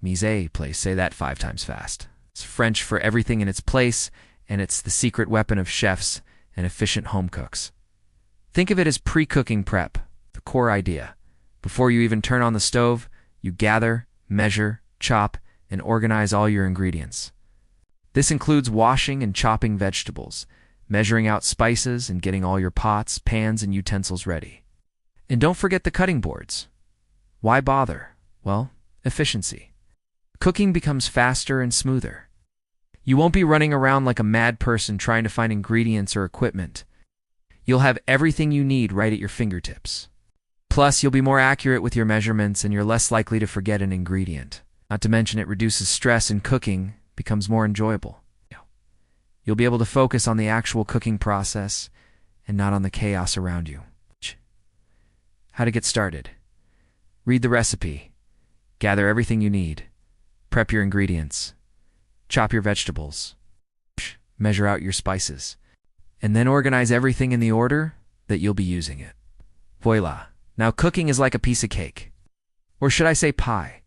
Mise, please say that 5 times fast. It's French for everything in its place, and it's the secret weapon of chefs and efficient home cooks. Think of it as pre-cooking prep, the core idea. Before you even turn on the stove, you gather, measure, chop, and organize all your ingredients. This includes washing and chopping vegetables, measuring out spices, and getting all your pots, pans, and utensils ready. And don't forget the cutting boards. Why bother? Well, efficiency. Cooking becomes faster and smoother. You won't be running around like a mad person trying to find ingredients or equipment. You'll have everything you need right at your fingertips. Plus, you'll be more accurate with your measurements and you're less likely to forget an ingredient. Not to mention it reduces stress and cooking becomes more enjoyable. You'll be able to focus on the actual cooking process and not on the chaos around you. How to get started. Read the recipe. Gather everything you need. Prep your ingredients. Chop your vegetables. Measure out your spices. And then organize everything in the order that you'll be using it. Voila. Now cooking is like a piece of cake. Or should I say pie?